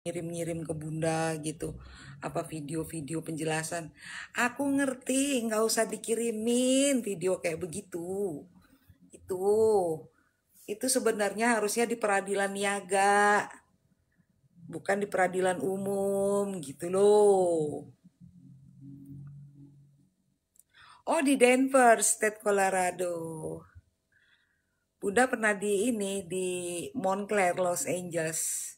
ngirim-ngirim ke bunda gitu, apa video-video penjelasan. Aku ngerti, nggak usah dikirimin video kayak begitu. Itu sebenarnya harusnya di peradilan niaga, bukan di peradilan umum gitu loh. Oh, di Denver, State Colorado. Bunda pernah di ini di Montclair, Los Angeles.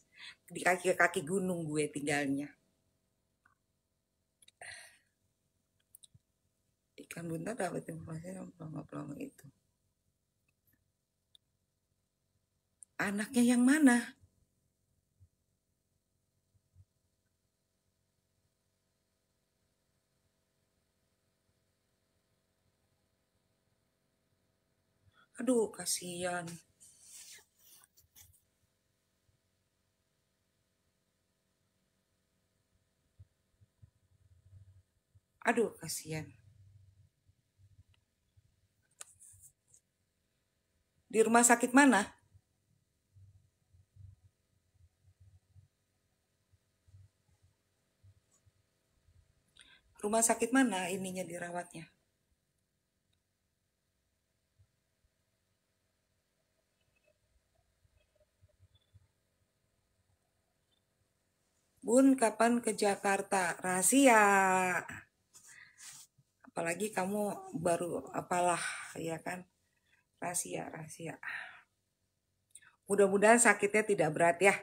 Di kaki-kaki gunung gue tinggalnya. Ikan Bunda dapat informasi yang pelongo-pelongo itu. Anaknya yang mana? Aduh, kasihan. Aduh, kasihan. Di rumah sakit mana? Rumah sakit mana ininya dirawatnya? Bun, kapan ke Jakarta? Rahasia. Apalagi kamu baru apalah, ya kan? Rahasia, rahasia. Mudah-mudahan sakitnya tidak berat ya.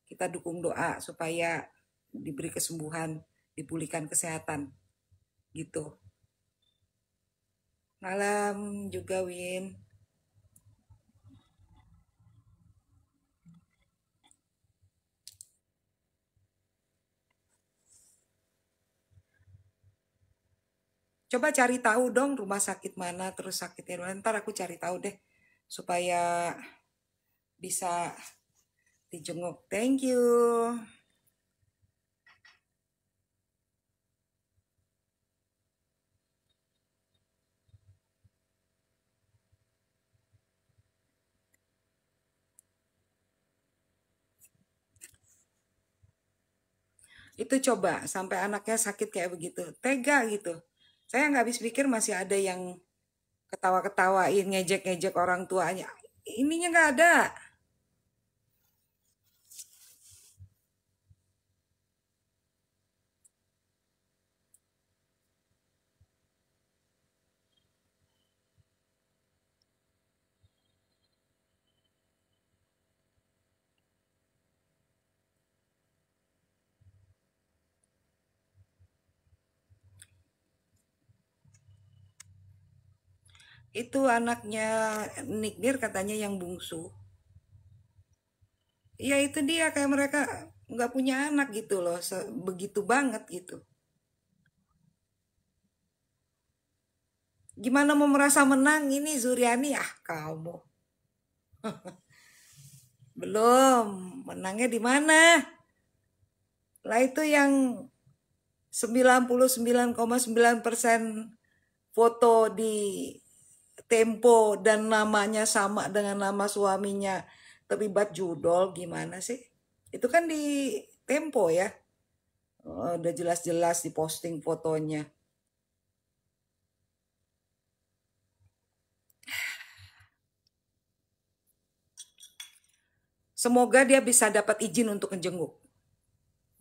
Kita dukung doa supaya diberi kesembuhan, dipulihkan kesehatan. Gitu. Malam juga, Win. Coba cari tahu dong rumah sakit mana, terus sakitnya mana. Ntar aku cari tahu deh. Supaya bisa dijenguk. Thank you. Itu coba sampai anaknya sakit kayak begitu. Tega gitu. Saya nggak habis pikir masih ada yang ketawa-ketawain, ngejek-ngejek orang tuanya. Ininya nggak ada. Itu anaknya Nikdir katanya yang bungsu. Ya itu dia kayak mereka nggak punya anak gitu loh, begitu banget gitu. Gimana mau merasa menang ini Zuryani? Ah kamu belum menangnya di mana? Lah itu yang 99,9% foto di Tempo dan namanya sama dengan nama suaminya terlibat judol gimana sih? Itu kan di Tempo ya. Oh, udah jelas-jelas diposting fotonya. Semoga dia bisa dapat izin untuk menjenguk.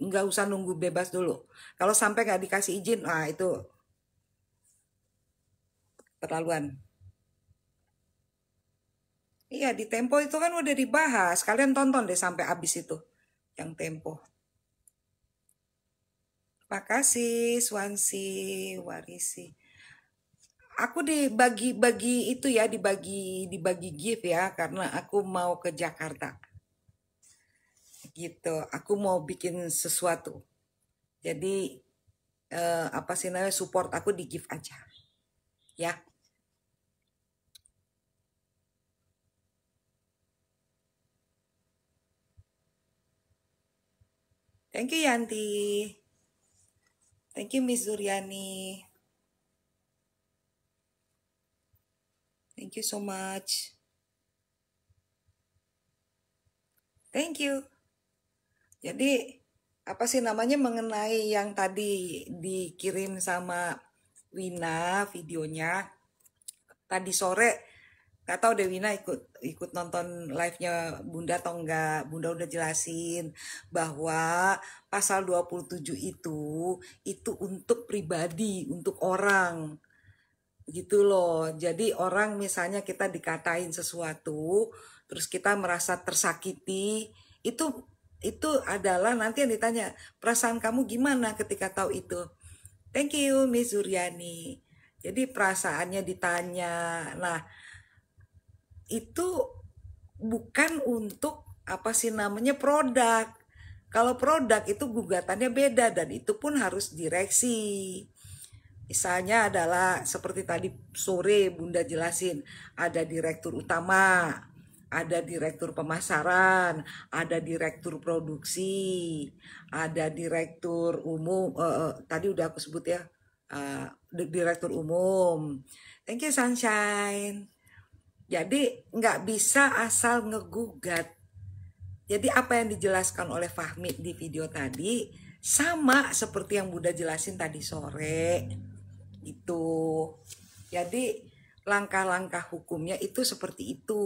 Nggak usah nunggu bebas dulu. Kalau sampai nggak dikasih izin, ah itu terlaluan. Iya, di Tempo itu kan udah dibahas. Kalian tonton deh sampai habis itu. Yang Tempo. Makasih, Swansi, Warisi. Aku dibagi-bagi itu ya, dibagi gift ya, karena aku mau ke Jakarta. Gitu, aku mau bikin sesuatu. Jadi apa sih namanya support aku di gift aja. Ya. Thank you Yanti. Thank you Miss Zuryani. Thank you so much. Thank you. Jadi apa sih namanya mengenai yang tadi dikirim sama Wina videonya tadi sore, nggak tahu deh Wina ikut ikut nonton live-nya Bunda atau enggak. Bunda udah jelasin bahwa pasal 27 itu untuk pribadi, untuk orang. Gitu loh. Jadi orang misalnya kita dikatain sesuatu, terus kita merasa tersakiti, itu adalah nanti yang ditanya, perasaan kamu gimana ketika tahu itu? Thank you, Miss Zuryani. Jadi perasaannya ditanya. Nah, itu bukan untuk apa sih namanya produk. Kalau produk itu gugatannya beda dan itu pun harus direksi. Misalnya adalah seperti tadi sore Bunda jelasin, ada direktur utama, ada direktur pemasaran, ada direktur produksi, ada direktur umum, tadi udah aku sebut ya, direktur umum. Thank you Sunshine. Jadi nggak bisa asal ngegugat. Jadi apa yang dijelaskan oleh Fahmi di video tadi sama seperti yang Bunda jelasin tadi sore. Itu. Jadi langkah-langkah hukumnya itu seperti itu.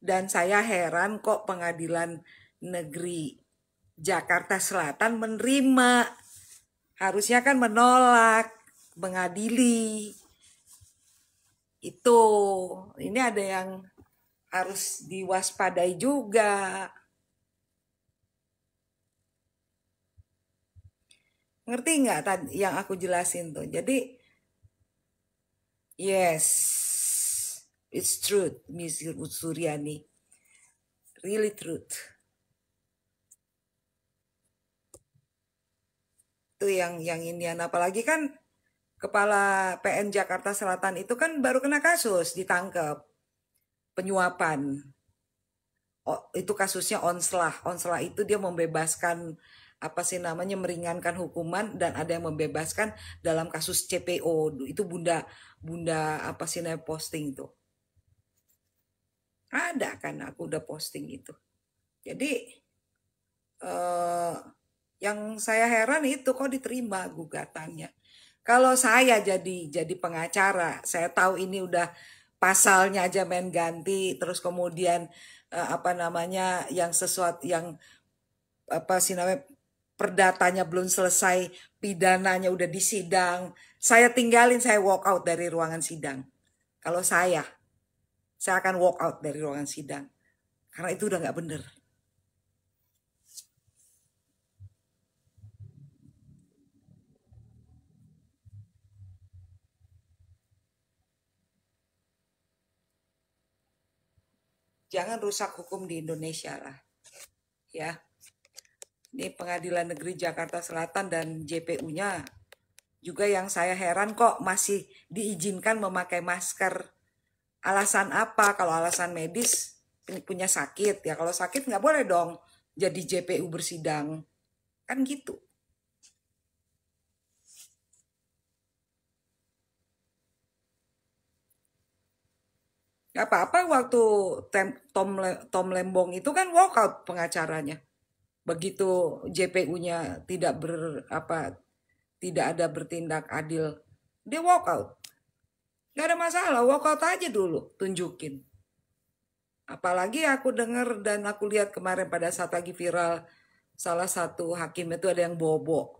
Dan saya heran kok Pengadilan Negeri Jakarta Selatan menerima. Harusnya kan menolak, mengadili. Itu. Ini ada yang harus diwaspadai juga. Ngerti nggak tadi yang aku jelasin tuh? Jadi, yes, it's truth, Miss Suryani. Really truth. Itu yang inian. Apalagi kan Kepala PN Jakarta Selatan itu kan baru kena kasus, ditangkap. Penyuapan. Oh, itu kasusnya onslah. Onslah itu dia membebaskan apa sih namanya meringankan hukuman dan ada yang membebaskan dalam kasus CPO. Itu Bunda apa sih namanya posting tuh. Ada kan aku udah posting itu. Jadi yang saya heran itu kok diterima gugatannya. Kalau saya jadi pengacara, saya tahu ini udah pasalnya aja main ganti, terus kemudian apa namanya yang sesuatu yang apa sih namanya perdatanya belum selesai, pidananya udah di sidang, saya tinggalin, saya walk out dari ruangan sidang. Kalau saya akan walk out dari ruangan sidang karena itu udah nggak bener. Jangan rusak hukum di Indonesia lah, ya. Ini Pengadilan Negeri Jakarta Selatan dan JPU-nya juga yang saya heran kok masih diizinkan memakai masker. Alasan apa? Kalau alasan medis punya sakit ya, kalau sakit nggak boleh dong jadi JPU bersidang. Kan gitu. Gak apa-apa waktu Tom Lembong itu kan walkout pengacaranya. Begitu JPU-nya tidak ada bertindak adil, dia walkout. Gak ada masalah, walkout aja dulu, tunjukin. Apalagi aku dengar dan aku lihat kemarin pada saat lagi viral, salah satu hakim itu ada yang bobo.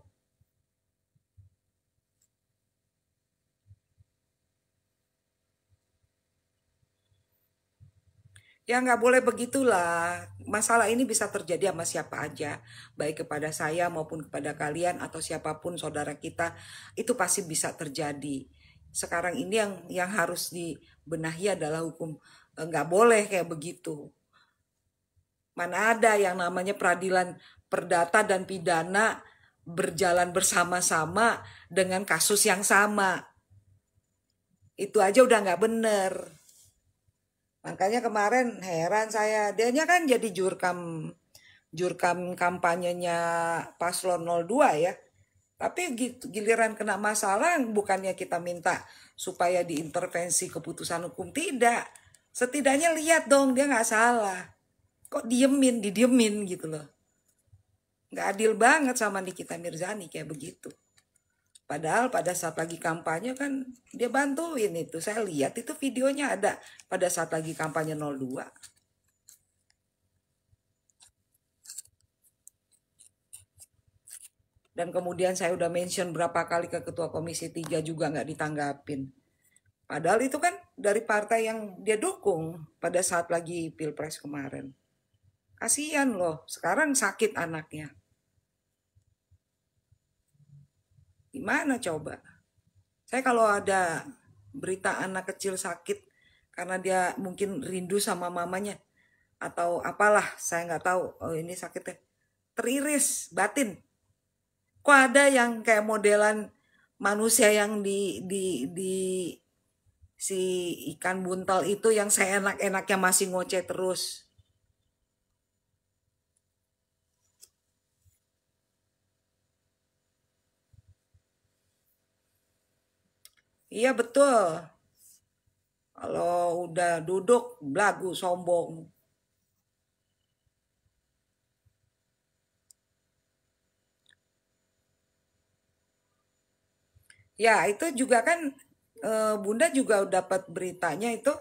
Ya nggak boleh begitulah. Masalah ini bisa terjadi sama siapa aja. Baik kepada saya maupun kepada kalian atau siapapun saudara kita. Itu pasti bisa terjadi. Sekarang ini yang harus dibenahi adalah hukum. Nggak boleh kayak begitu. Mana ada yang namanya peradilan perdata dan pidana berjalan bersama-sama dengan kasus yang sama. Itu aja udah nggak bener. Makanya kemarin heran saya, dianya kan jadi jurkam kampanyenya Paslon 02 ya. Tapi giliran kena masalah bukannya kita minta supaya diintervensi keputusan hukum, tidak. Setidaknya lihat dong dia nggak salah. Kok didiemin gitu loh. Nggak adil banget sama Nikita Mirzani kayak begitu. Padahal pada saat lagi kampanye kan dia bantuin itu. Saya lihat itu videonya ada pada saat lagi kampanye 02. Dan kemudian saya udah mention berapa kali ke Ketua Komisi 3 juga nggak ditanggapin. Padahal itu kan dari partai yang dia dukung pada saat lagi Pilpres kemarin. Kasihan loh, sekarang sakit anaknya. Gimana coba? Saya kalau ada berita anak kecil sakit karena dia mungkin rindu sama mamanya atau apalah, saya nggak tahu. Oh ini sakitnya teriris batin. Kok ada yang kayak modelan manusia yang di si ikan buntal itu yang saya enak-enaknya masih ngoceh terus. Iya betul. Kalau udah duduk belagu sombong. Ya itu juga kan Bunda juga dapat beritanya itu.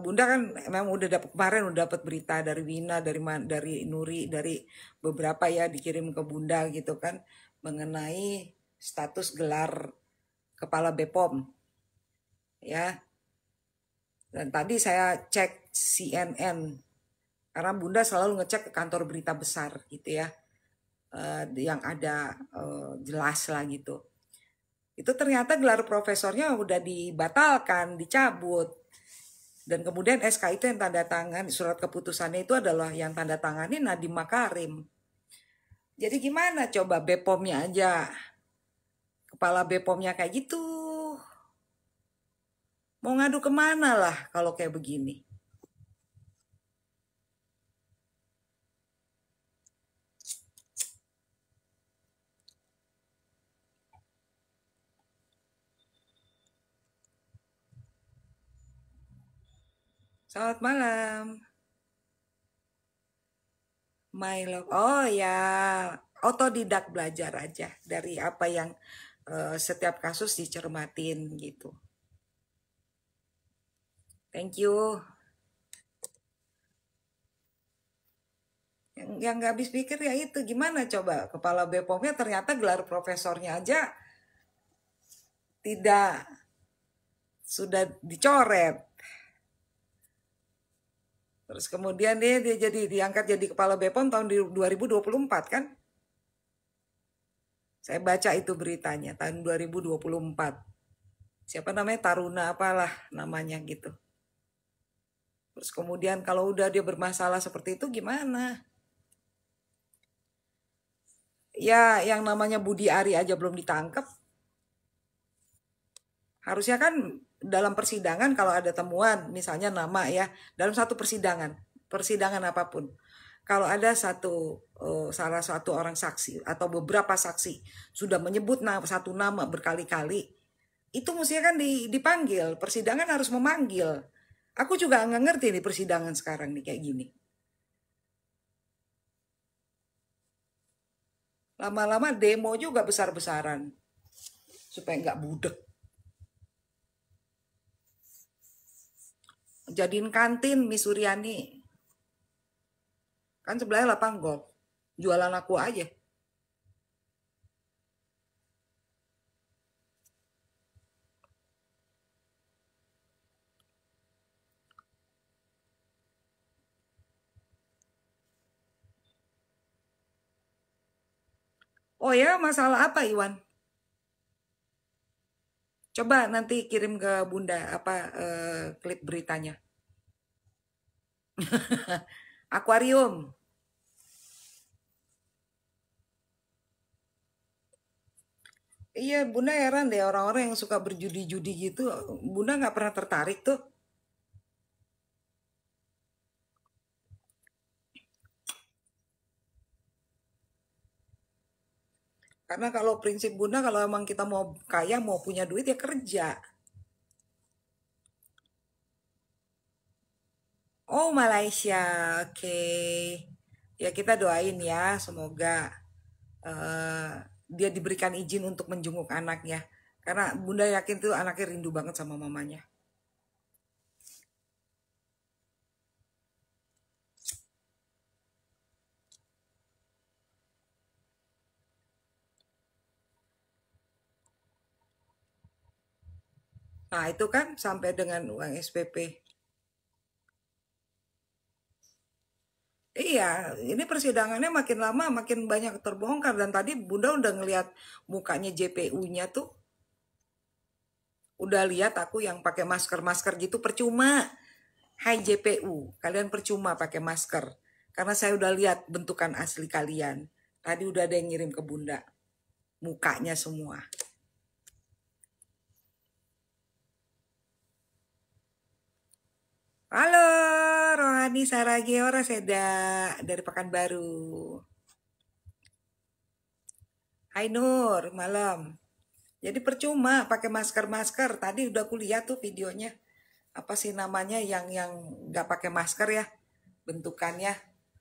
Bunda kan memang udah dapat kemarin udah dapat berita dari Wina dari Nuri dari beberapa ya dikirim ke Bunda gitu kan mengenai status gelar kepala BPOM ya. Dan tadi saya cek CNN karena Bunda selalu ngecek ke kantor berita besar gitu ya, yang ada jelas lah gitu. Itu ternyata gelar profesornya udah dibatalkan, dicabut. Dan kemudian SK itu yang tanda tangan, surat keputusannya itu adalah yang tanda tangani Nadiem Makarim. Jadi gimana coba BPOM-nya aja, kepala BPOM-nya kayak gitu. Mau ngadu kemana lah kalau kayak begini. Selamat malam, my love. Oh ya, otodidak belajar aja dari apa yang setiap kasus dicermatin gitu. Thank you. Yang nggak habis pikir ya itu gimana coba kepala BPOM-nya ternyata gelar profesornya aja tidak sudah dicoret. Terus kemudian dia jadi diangkat jadi kepala BPOM tahun 2024 kan? Saya baca itu beritanya tahun 2024. Siapa namanya Taruna apalah namanya gitu. Terus kemudian kalau udah dia bermasalah seperti itu gimana? Ya yang namanya Budi Ari aja belum ditangkap. Harusnya kan dalam persidangan kalau ada temuan misalnya nama ya dalam satu persidangan apapun. Kalau ada salah satu orang saksi atau beberapa saksi sudah menyebut satu nama berkali-kali, itu mestinya kan dipanggil. Persidangan harus memanggil. Aku juga nggak ngerti nih persidangan sekarang nih kayak gini. Lama-lama demo juga besar-besaran supaya nggak budek. Jadiin kantin Miss Suryani. Kan sebelahnya lapang golf. Jualan aku aja. Oh ya, masalah apa Iwan? Coba nanti kirim ke Bunda apa klip beritanya. Akuarium. Iya, Bunda heran deh orang-orang yang suka berjudi-judi gitu. Bunda nggak pernah tertarik tuh. Karena kalau prinsip Bunda kalau emang kita mau kaya, mau punya duit ya kerja. Oh, Malaysia. Oke. Ya, kita doain ya, semoga eh, dia diberikan izin untuk menjenguk anaknya. Karena Bunda yakin tuh anaknya rindu banget sama mamanya. Nah, itu kan sampai dengan uang SPP. Iya, ini persidangannya makin lama makin banyak terbongkar dan tadi Bunda udah ngelihat mukanya JPU-nya tuh, udah lihat aku yang pakai masker-masker gitu percuma. Hai JPU, kalian percuma pakai masker. Karena saya udah lihat bentukan asli kalian. Tadi udah ada yang ngirim ke Bunda. Mukanya semua. Halo, Rohani Saragiora Seda dari Pekanbaru. Hai Nur, malam. Jadi percuma pakai masker-masker. Tadi udah aku lihat tuh videonya. Apa sih namanya yang nggak pakai masker ya? Bentukannya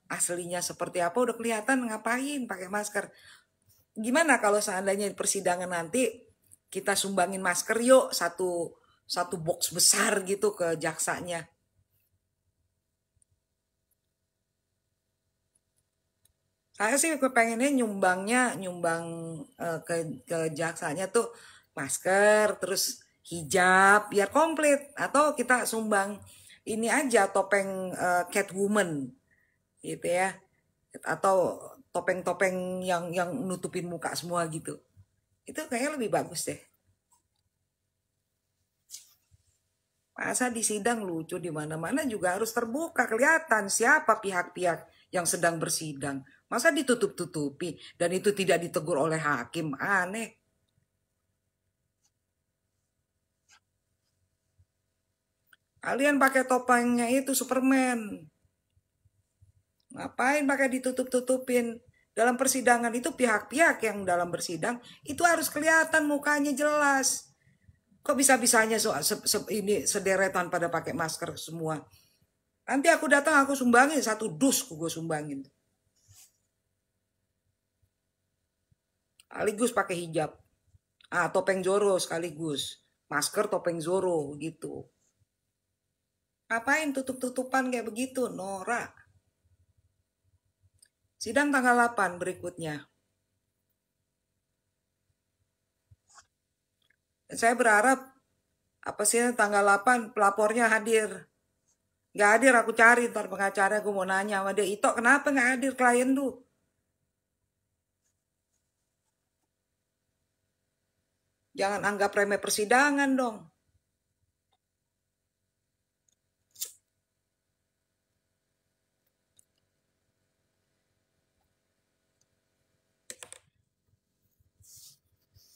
aslinya seperti apa udah kelihatan, ngapain pakai masker. Gimana kalau seandainya di persidangan nanti kita sumbangin masker yuk, satu satu box besar gitu ke jaksanya. Saya sih kepengennya nyumbang ke jaksanya tuh masker, terus hijab, biar komplit. Atau kita sumbang ini aja topeng Catwoman gitu ya. Atau topeng-topeng yang nutupin muka semua gitu. Itu kayaknya lebih bagus deh. Masa di sidang lucu di mana-mana juga harus terbuka kelihatan siapa pihak-pihak yang sedang bersidang. Masa ditutup-tutupi dan itu tidak ditegur oleh hakim? Aneh. Kalian pakai topengnya itu Superman. Ngapain pakai ditutup-tutupin? Dalam persidangan itu pihak-pihak yang dalam bersidang itu harus kelihatan mukanya jelas. Kok bisa-bisanya ini sederetan pada pakai masker semua? Nanti aku datang aku sumbangin satu dus gue sumbangin. Sekaligus pakai hijab. Ah, topeng Zoro sekaligus. Masker topeng Zoro gitu. Ngapain tutup-tutupan kayak begitu, Nora? Sidang tanggal 8 berikutnya. Saya berharap apa sih tanggal 8 pelapornya hadir. Gak hadir aku cari ntar pengacara aku mau nanya sama dia. Ito kenapa gak hadir klien lu? Jangan anggap remeh persidangan dong.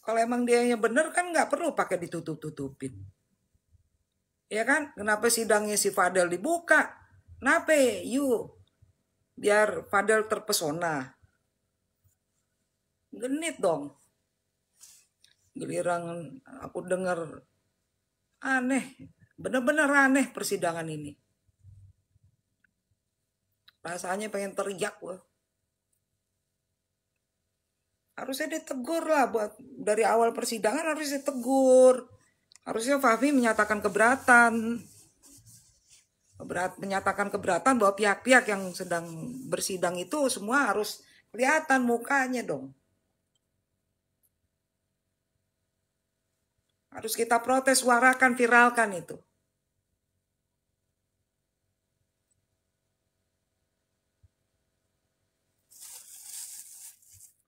Kalau emang dia yang bener kan nggak perlu pakai ditutup-tutupin. Ya kan? Kenapa sidangnya si Fadel dibuka? Kenapa? Yuk, biar Fadel terpesona. Genit dong. Giliran aku dengar aneh. Bener-bener aneh persidangan ini. Rasanya pengen teriak loh. Harusnya ditegur lah buat dari awal persidangan harusnya ditegur. Harusnya Fahmi menyatakan keberatan. Menyatakan keberatan bahwa pihak-pihak yang sedang bersidang itu semua harus kelihatan mukanya dong. Harus kita protes, suarakan, viralkan itu.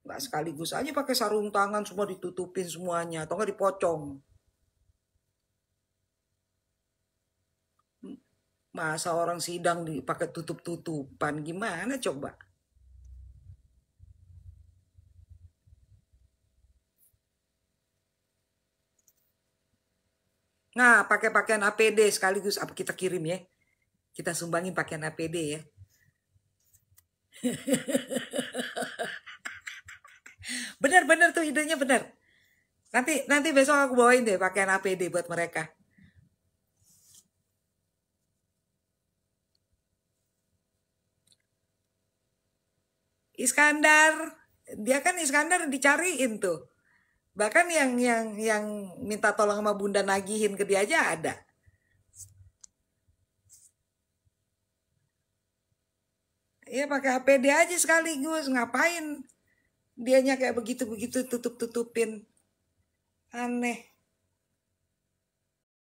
Nggak sekaligus aja pakai sarung tangan semua ditutupin semuanya atau nggak dipocong. Masa orang sidang dipakai tutup-tutupan gimana coba? Nah, pakai pakaian APD sekaligus apa kita kirim ya? Kita sumbangin pakaian APD ya. Bener-bener tuh idenya bener. Nanti besok aku bawain deh pakaian APD buat mereka. Iskandar, dia kan Iskandar dicariin tuh. Bahkan yang minta tolong sama Bunda nagihin ke dia aja ada. Ya pakai APD aja sekaligus, ngapain dianya kayak begitu-begitu tutup-tutupin. Aneh.